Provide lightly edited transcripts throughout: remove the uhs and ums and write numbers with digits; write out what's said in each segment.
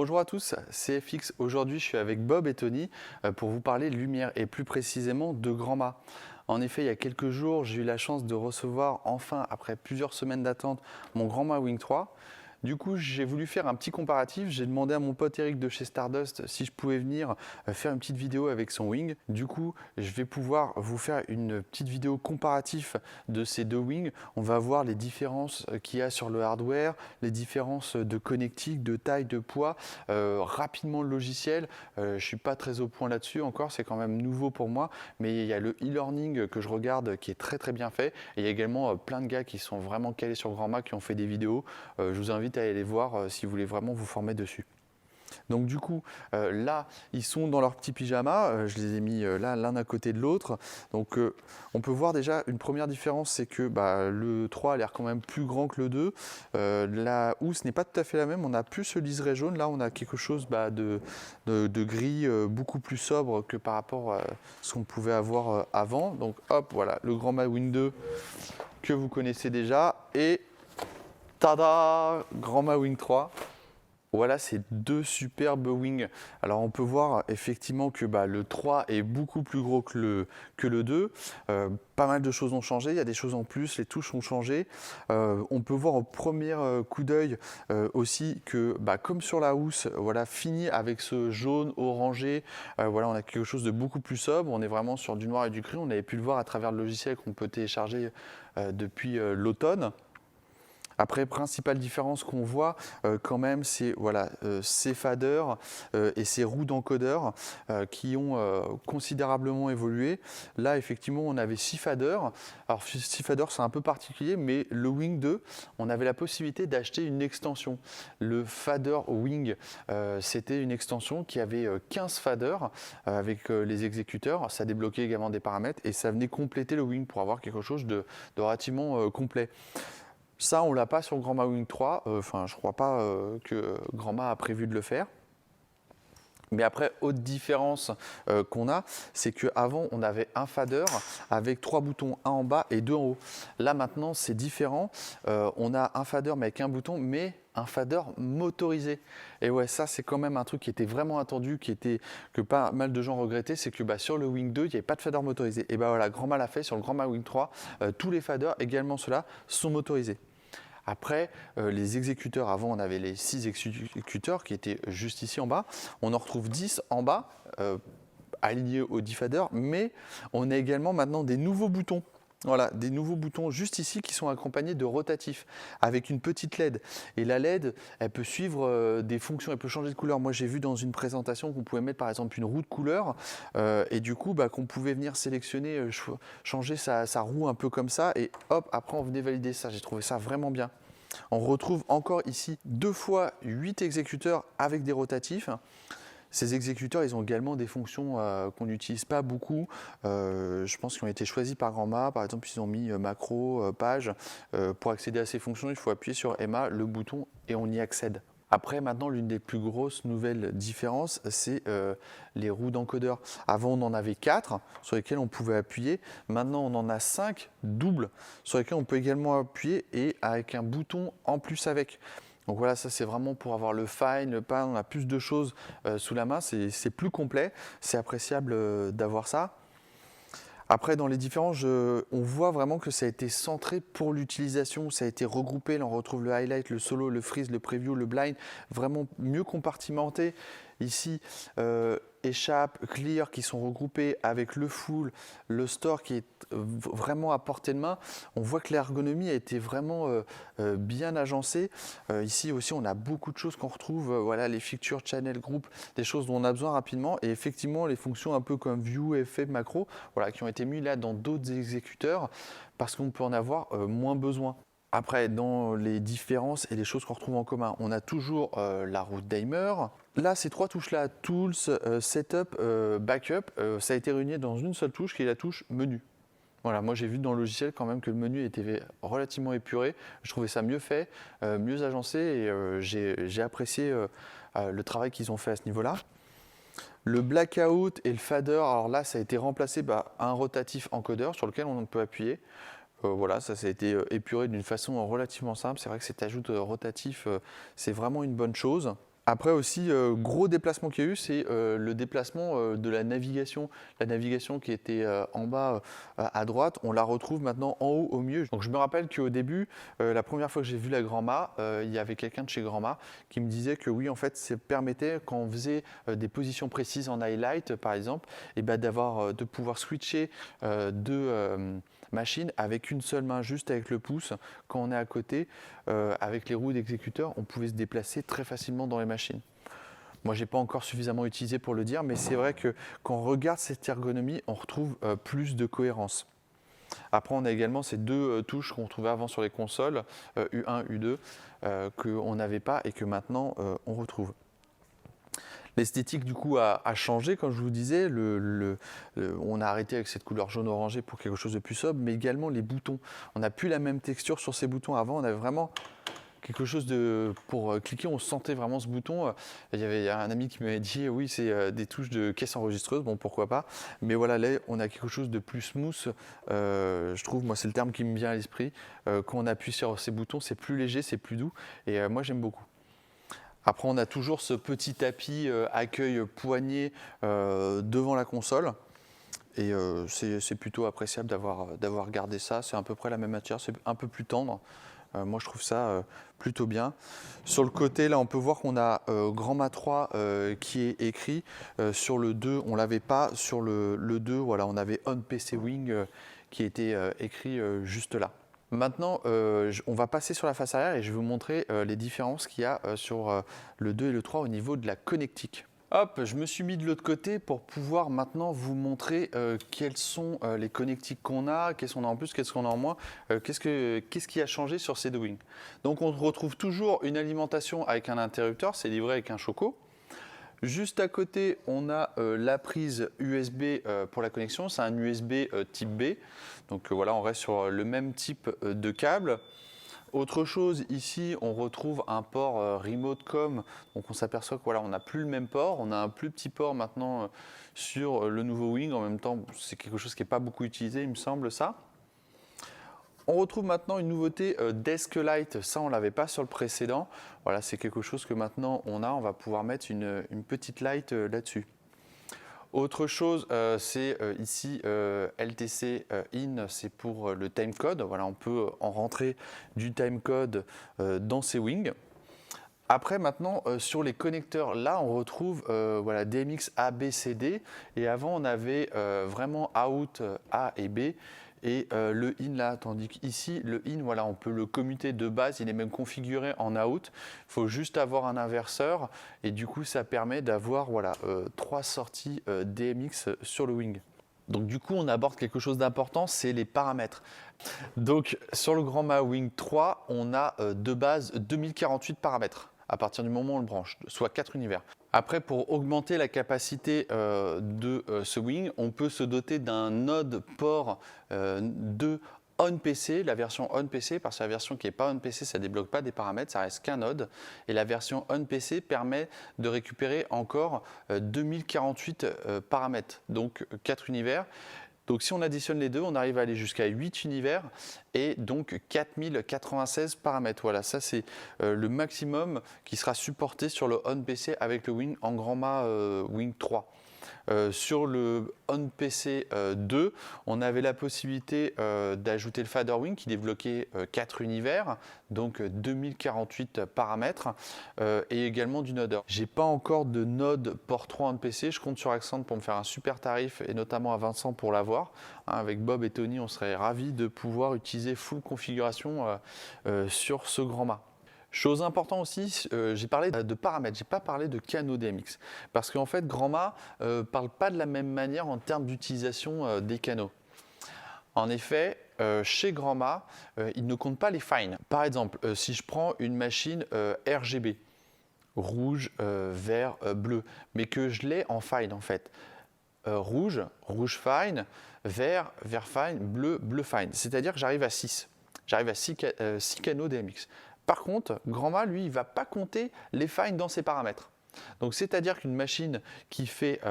Bonjour à tous, c'est FX. Aujourd'hui, je suis avec Bob et Tony pour vous parler de lumière et plus précisément de grand mât. En effet, il y a quelques jours, j'ai eu la chance de recevoir enfin, après plusieurs semaines d'attente, mon grand mât Wing 3. Du coup, j'ai voulu faire un petit comparatif. J'ai demandé à mon pote Eric de chez Stardust si je pouvais venir faire une petite vidéo avec son Wing. Du coup, je vais pouvoir vous faire une petite vidéo comparative de ces deux Wings. On va voir les différences qu'il y a sur le hardware, les différences de connectique, de taille, de poids, rapidement le logiciel. Je ne suis pas très au point là-dessus encore, c'est quand même nouveau pour moi, mais il y a le e-learning que je regarde qui est très très bien fait. Et il y a également plein de gars qui sont vraiment calés sur grand mât, qui ont fait des vidéos. Je vous invite à aller les voir si vous voulez vraiment vous former dessus. Donc du coup, là, ils sont dans leur petit pyjama. Je les ai mis là, l'un à côté de l'autre. Donc on peut voir déjà une première différence, c'est que le 3 a l'air quand même plus grand que le 2. La housse n'est pas tout à fait la même. On n'a plus ce liseré jaune. Là, on a quelque chose de gris beaucoup plus sobre que par rapport à ce qu'on pouvait avoir avant. Donc hop, voilà, le grand mât Wing 2 que vous connaissez déjà. Et tada, grand mât Wing 3. Voilà ces deux superbes wings. Alors on peut voir effectivement que le 3 est beaucoup plus gros que le 2. Pas mal de choses ont changé, il y a des choses en plus, les touches ont changé. On peut voir au premier coup d'œil aussi que comme sur la housse, voilà, fini avec ce jaune orangé, voilà, on a quelque chose de beaucoup plus sobre. On est vraiment sur du noir et du gris. On avait pu le voir à travers le logiciel qu'on peut télécharger depuis l'automne. Après, principale différence qu'on voit quand même, c'est voilà, ces faders et ces roues d'encodeur qui ont considérablement évolué. Là, effectivement, on avait 6 faders. Alors, 6 faders, c'est un peu particulier, mais le Wing 2, on avait la possibilité d'acheter une extension. Le fader Wing, c'était une extension qui avait 15 faders avec les exécuteurs. Ça débloquait également des paramètres et ça venait compléter le Wing pour avoir quelque chose de relativement complet. Ça, on ne l'a pas sur le Grand Mât Wing 3. Enfin, je ne crois pas que Grand Mât a prévu de le faire. Mais après, autre différence qu'on a, c'est qu'avant, on avait un fader avec 3 boutons, un en bas et 2 en haut. Là, maintenant, c'est différent. On a un fader, mais avec un bouton, mais un fader motorisé. Et ouais, ça, c'est quand même un truc qui était vraiment attendu, que pas mal de gens regrettaient, c'est que sur le Wing 2, il n'y avait pas de fader motorisé. Et voilà, Grand Mât l'a fait sur le Grand Mât Wing 3. Tous les faders, également ceux-là, sont motorisés. Après, les exécuteurs, avant on avait les 6 exécuteurs qui étaient juste ici en bas. On en retrouve 10 en bas, alignés aux 10 faders, mais on a également maintenant des nouveaux boutons. Voilà, des nouveaux boutons juste ici qui sont accompagnés de rotatifs avec une petite LED. Et la LED, elle peut suivre des fonctions, elle peut changer de couleur. Moi, j'ai vu dans une présentation qu'on pouvait mettre par exemple une roue de couleur et du coup, qu'on pouvait venir sélectionner, changer sa roue un peu comme ça et hop, après on venait valider ça. J'ai trouvé ça vraiment bien. On retrouve encore ici 2 fois 8 exécuteurs avec des rotatifs. Ces exécuteurs, ils ont également des fonctions qu'on n'utilise pas beaucoup. Je pense qu'ils ont été choisis par Grand Mât. Par exemple, ils ont mis macro, page. Pour accéder à ces fonctions, il faut appuyer sur EMA, le bouton, et on y accède. Après, maintenant, l'une des plus grosses nouvelles différences, c'est les roues d'encodeur. Avant, on en avait 4 sur lesquelles on pouvait appuyer. Maintenant, on en a 5 doubles sur lesquelles on peut également appuyer et avec un bouton en plus avec. Donc voilà, ça c'est vraiment pour avoir le fine, le pan, on a plus de choses sous la main, c'est plus complet, c'est appréciable d'avoir ça. Après, dans les différences, on voit vraiment que ça a été centré pour l'utilisation, ça a été regroupé. Là, on retrouve le highlight, le solo, le freeze, le preview, le blind, vraiment mieux compartimenté. Ici, échappe, clear qui sont regroupés avec le full, le store qui est vraiment à portée de main. On voit que l'ergonomie a été vraiment bien agencée. Ici aussi, on a beaucoup de choses qu'on retrouve. Voilà, les features, channel, group, des choses dont on a besoin rapidement. Et effectivement, les fonctions un peu comme view, effet, macro, voilà, qui ont été mis là dans d'autres exécuteurs parce qu'on peut en avoir moins besoin. Après, dans les différences et les choses qu'on retrouve en commun, on a toujours la roue Daimer. Là, ces 3 touches-là, Tools, Setup, Backup, ça a été réuni dans une seule touche qui est la touche Menu. Voilà, moi j'ai vu dans le logiciel quand même que le menu était relativement épuré. Je trouvais ça mieux fait, mieux agencé et j'ai apprécié le travail qu'ils ont fait à ce niveau-là. Le blackout et le fader, alors là, ça a été remplacé par un rotatif encodeur sur lequel on peut appuyer. Voilà, ça a été épuré d'une façon relativement simple. C'est vrai que cet ajout rotatif, c'est vraiment une bonne chose. Après aussi, gros déplacement qu'il y a eu, c'est le déplacement de la navigation. La navigation qui était en bas à droite, on la retrouve maintenant en haut au milieu. Donc je me rappelle qu'au début, la première fois que j'ai vu la Grand'Ma, il y avait quelqu'un de chez Grand'Ma qui me disait que oui, en fait, ça permettait, quand on faisait des positions précises en highlight, par exemple, et ben de pouvoir switcher de machine avec une seule main, juste avec le pouce. Quand on est à côté, avec les roues d'exécuteur, on pouvait se déplacer très facilement dans les machines. Moi, je n'ai pas encore suffisamment utilisé pour le dire, mais c'est vrai que quand on regarde cette ergonomie, on retrouve plus de cohérence. Après, on a également ces deux touches qu'on trouvait avant sur les consoles, U1, U2, qu'on n'avait pas et que maintenant on retrouve. L'esthétique du coup a changé, comme je vous disais, on a arrêté avec cette couleur jaune orangé pour quelque chose de plus sobre, mais également les boutons. On n'a plus la même texture sur ces boutons. Avant, on avait vraiment quelque chose de... Pour cliquer, on sentait vraiment ce bouton. Il y avait un ami qui m'avait dit, oui, c'est des touches de caisse enregistreuse, bon, pourquoi pas. Mais voilà, là, on a quelque chose de plus smooth. Je trouve, moi, c'est le terme qui me vient à l'esprit. Quand on appuie sur ces boutons, c'est plus léger, c'est plus doux. Et moi, j'aime beaucoup. Après, on a toujours ce petit tapis accueil poignet devant la console. Et c'est plutôt appréciable d'avoir gardé ça. C'est à peu près la même matière, c'est un peu plus tendre. Moi, je trouve ça plutôt bien. Sur le côté, là, on peut voir qu'on a Grand'Ma 3 qui est écrit. Sur le 2, on ne l'avait pas. Sur le 2, voilà, on avait On PC Wing qui était écrit juste là. Maintenant, on va passer sur la face arrière et je vais vous montrer les différences qu'il y a sur le 2 et le 3 au niveau de la connectique. Hop, je me suis mis de l'autre côté pour pouvoir maintenant vous montrer quels sont les connectiques qu'on a, qu'est-ce qu'on a en plus, qu'est-ce qu'on a en moins, qu'est-ce qui a changé sur ces deux wings. Donc on retrouve toujours une alimentation avec un interrupteur, c'est livré avec un choco. Juste à côté, on a la prise USB pour la connexion, c'est un USB type B. Donc voilà, on reste sur le même type de câble. Autre chose, ici, on retrouve un port Remote Com. Donc on s'aperçoit que voilà, on n'a plus le même port. On a un plus petit port maintenant sur le nouveau Wing. En même temps, c'est quelque chose qui n'est pas beaucoup utilisé, il me semble, ça. On retrouve maintenant une nouveauté Desk Light. Ça, on ne l'avait pas sur le précédent. Voilà, c'est quelque chose que maintenant on a. On va pouvoir mettre une petite light là-dessus. Autre chose, c'est ici LTC in, c'est pour le timecode. Voilà, on peut en rentrer du timecode dans ces wings. Après, maintenant, sur les connecteurs, là, on retrouve voilà, DMX A, B, C, D. Et avant, on avait vraiment out A et B. Et le in là, tandis qu'ici, le in, voilà, on peut le commuter de base, il est même configuré en out. Il faut juste avoir un inverseur et du coup, ça permet d'avoir voilà, 3 sorties DMX sur le wing. Donc du coup, on aborde quelque chose d'important, c'est les paramètres. Donc sur le Grand'Ma Wing 3, on a de base 2048 paramètres à partir du moment où on le branche, soit 4 univers. Après, pour augmenter la capacité de ce wing, on peut se doter d'un node port de OnPC, la version OnPC, parce que la version qui n'est pas OnPC, ça ne débloque pas des paramètres, ça reste qu'un node. Et la version OnPC permet de récupérer encore 2048 paramètres, donc 4 univers. Donc si on additionne les deux, on arrive à aller jusqu'à 8 univers et donc 4096 paramètres. Voilà, ça c'est le maximum qui sera supporté sur le OnPC avec le Wing en Grand'Ma Wing 3. Sur le OnPC 2, on avait la possibilité d'ajouter le FaderWing qui débloquait 4 univers, donc 2048 paramètres, et également du nodeur. J'ai pas encore de node port 3 OnPC, je compte sur Accent pour me faire un super tarif et notamment à Vincent pour l'avoir. Avec Bob et Tony, on serait ravis de pouvoir utiliser full configuration sur ce Grand'Ma. Chose importante aussi, j'ai parlé de paramètres, j'ai pas parlé de canaux DMX. Parce qu'en fait, Grand'Ma ne parle pas de la même manière en termes d'utilisation des canaux. En effet, chez Grand'Ma, il ne compte pas les fines. Par exemple, si je prends une machine RGB, rouge, vert, bleu, mais que je l'ai en fine en fait. Rouge, rouge fine, vert, vert fine, bleu, bleu fine. C'est-à-dire que j'arrive à 6. J'arrive à 6 canaux DMX. Par contre, Grand'Ma, lui, il ne va pas compter les fines dans ses paramètres. Donc, c'est-à-dire qu'une machine qui fait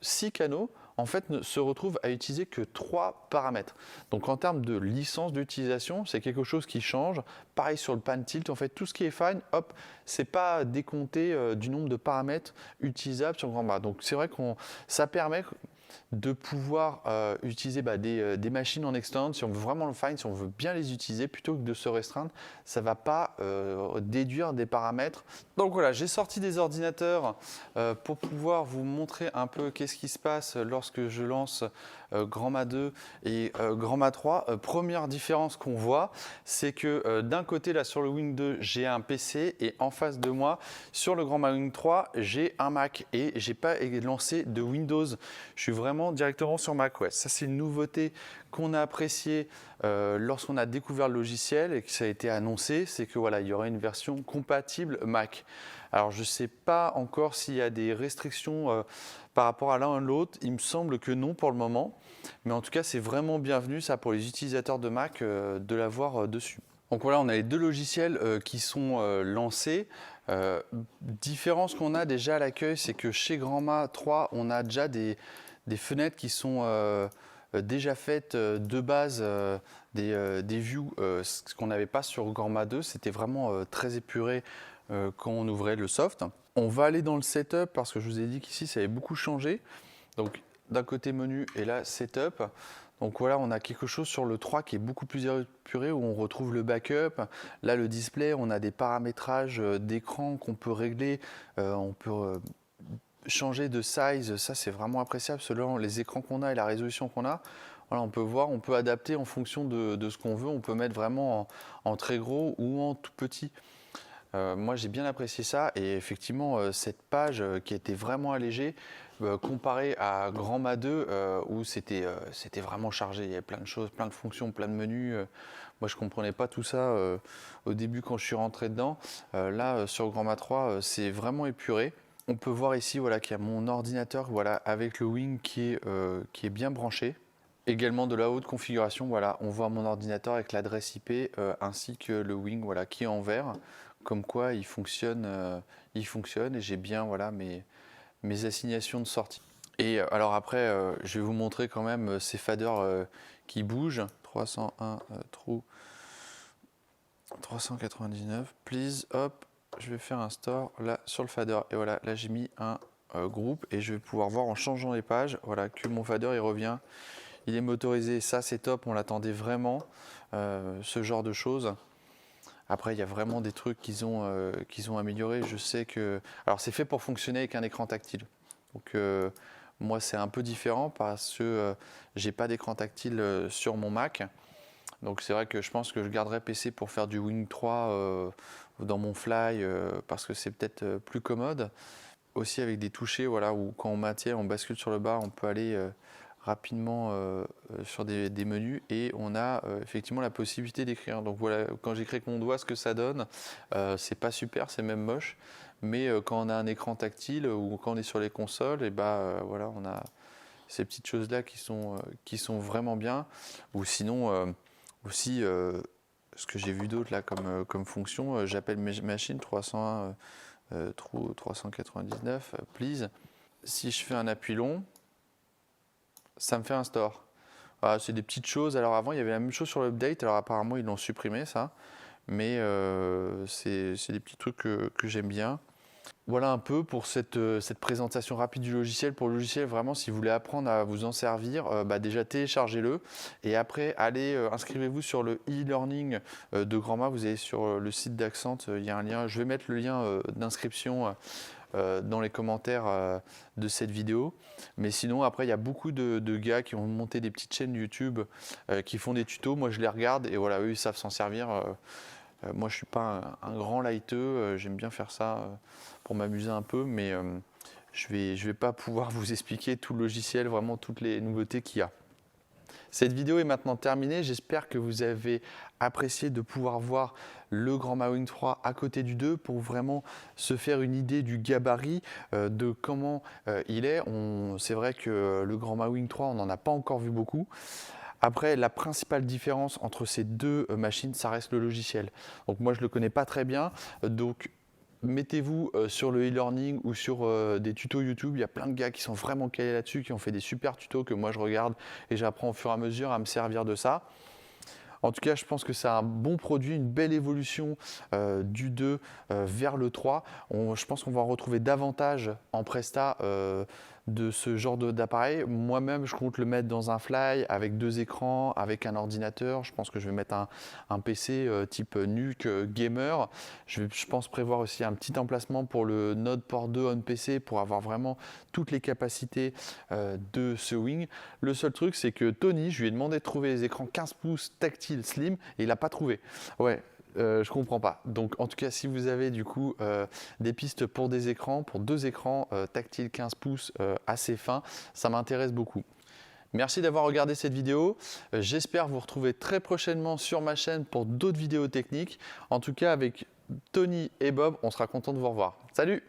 6 canaux, en fait, ne se retrouve à utiliser que 3 paramètres. Donc en termes de licence d'utilisation, c'est quelque chose qui change. Pareil sur le pan tilt, en fait, tout ce qui est fine, hop, c'est pas décompté du nombre de paramètres utilisables sur le grand mât. Donc c'est vrai que ça permet de pouvoir utiliser des machines en externe, si on veut vraiment le fine, si on veut bien les utiliser, plutôt que de se restreindre, ça ne va pas déduire des paramètres. Donc voilà, j'ai sorti des ordinateurs pour pouvoir vous montrer un peu qu'est-ce qui se passe lorsque je lance Grand Mât 2 et Grand Mât 3. Première différence qu'on voit, c'est que d'un côté là sur le Wing 2, j'ai un PC et en face de moi, sur le Grand Mât Wing 3, j'ai un Mac et j'ai pas lancé de Windows. Je suis vraiment directement sur macOS. Ça, c'est une nouveauté qu'on a appréciée lorsqu'on a découvert le logiciel et que ça a été annoncé, c'est que voilà, il y aurait une version compatible Mac. Alors, je ne sais pas encore s'il y a des restrictions par rapport à l'un ou l'autre. Il me semble que non pour le moment. Mais en tout cas, c'est vraiment bienvenu ça pour les utilisateurs de Mac de l'avoir dessus. Donc voilà, on a les 2 logiciels qui sont lancés. Différence qu'on a déjà à l'accueil, c'est que chez Grand Mât 3, on a déjà des fenêtres qui sont déjà faites de base, des views, ce qu'on n'avait pas sur Grand Mât 2. C'était vraiment très épuré quand on ouvrait le soft. On va aller dans le setup parce que je vous ai dit qu'ici, ça avait beaucoup changé. Donc d'un côté menu et là setup. Donc voilà, on a quelque chose sur le 3 qui est beaucoup plus épuré où on retrouve le backup. Là, le display, on a des paramétrages d'écran qu'on peut régler. On peut changer de size. Ça, c'est vraiment appréciable selon les écrans qu'on a et la résolution qu'on a. Voilà, on peut voir, on peut adapter en fonction de ce qu'on veut. On peut mettre vraiment en très gros ou en tout petit. Moi, j'ai bien apprécié ça et effectivement, cette page qui était vraiment allégée, comparée à Grand Mât 2 où c'était vraiment chargé. Il y avait plein de choses, plein de fonctions, plein de menus. Moi, je ne comprenais pas tout ça au début quand je suis rentré dedans. Là, sur Grand Mât 3, c'est vraiment épuré. On peut voir ici voilà, qu'il y a mon ordinateur voilà, avec le Wing qui est bien branché. Également de la haute configuration, voilà, on voit mon ordinateur avec l'adresse IP ainsi que le Wing voilà, qui est en vert. Comme quoi il fonctionne et j'ai bien voilà, mes assignations de sortie. Et alors après, je vais vous montrer quand même ces faders qui bougent. 301 trou 399, please, hop, je vais faire un store là sur le fader. Et voilà, là j'ai mis un groupe et je vais pouvoir voir en changeant les pages voilà, que mon fader il revient. Il est motorisé, ça c'est top, on l'attendait vraiment, ce genre de choses. Après, il y a vraiment des trucs qu'ils ont améliorés. Je sais que... Alors, c'est fait pour fonctionner avec un écran tactile. Donc, moi, c'est un peu différent parce que j'ai pas d'écran tactile sur mon Mac. Donc, c'est vrai que je pense que je garderai PC pour faire du Wing 3 dans mon Fly parce que c'est peut-être plus commode. Aussi avec des touchés, voilà, où quand on maintient, on bascule sur le bas, on peut aller rapidement sur des menus et on a effectivement la possibilité d'écrire. Donc voilà, quand j'écris avec mon doigt, ce que ça donne, c'est pas super, c'est même moche. Mais quand on a un écran tactile ou quand on est sur les consoles, et voilà, on a ces petites choses-là qui sont vraiment bien. Ou sinon aussi, ce que j'ai vu d'autre là comme fonction, j'appelle mes machines 301 trou 399, please. Si je fais un appui long, ça me fait un store. Voilà, c'est des petites choses. Alors avant, il y avait la même chose sur l'update. Alors apparemment, ils l'ont supprimé ça. Mais c'est des petits trucs que j'aime bien. Voilà un peu pour cette présentation rapide du logiciel. Pour le logiciel, vraiment, si vous voulez apprendre à vous en servir, déjà téléchargez-le. Et après, allez, inscrivez-vous sur le e-learning de Grand Mât. Vous allez sur le site d'Accent, il y a un lien. Je vais mettre le lien d'inscription dans les commentaires de cette vidéo. Mais sinon, après, il y a beaucoup de gars qui ont monté des petites chaînes YouTube qui font des tutos. Moi, je les regarde et voilà, eux, ils savent s'en servir. Moi, je ne suis pas un grand lighteux. J'aime bien faire ça pour m'amuser un peu, mais je vais pas pouvoir vous expliquer tout le logiciel, vraiment toutes les nouveautés qu'il y a. Cette vidéo est maintenant terminée. J'espère que vous avez apprécié de pouvoir voir le Grand Mât Wing 3 à côté du 2 pour vraiment se faire une idée du gabarit, de comment il est. C'est vrai que le Grand Mât Wing 3, on n'en a pas encore vu beaucoup. Après, la principale différence entre ces deux machines, ça reste le logiciel. Donc moi, je ne le connais pas très bien. Donc mettez-vous sur le e-learning ou sur des tutos YouTube. Il y a plein de gars qui sont vraiment calés là-dessus, qui ont fait des super tutos que moi je regarde et j'apprends au fur et à mesure à me servir de ça. En tout cas, je pense que c'est un bon produit, une belle évolution du 2 vers le 3. Je pense qu'on va en retrouver davantage en Presta de ce genre d'appareil. Moi-même, je compte le mettre dans un Fly avec 2 écrans, avec un ordinateur. Je pense que je vais mettre un PC type NUC gamer. Je pense prévoir aussi un petit emplacement pour le Node Port 2 on PC pour avoir vraiment toutes les capacités de ce Wing. Le seul truc, c'est que Tony, je lui ai demandé de trouver les écrans 15 pouces tactiles slim et il n'a pas trouvé. Ouais. Je comprends pas. Donc en tout cas, si vous avez du coup des pistes pour des écrans, pour 2 écrans tactiles 15 pouces assez fins, ça m'intéresse beaucoup. Merci d'avoir regardé cette vidéo. J'espère vous retrouver très prochainement sur ma chaîne pour d'autres vidéos techniques. En tout cas, avec Tony et Bob, on sera content de vous revoir. Salut!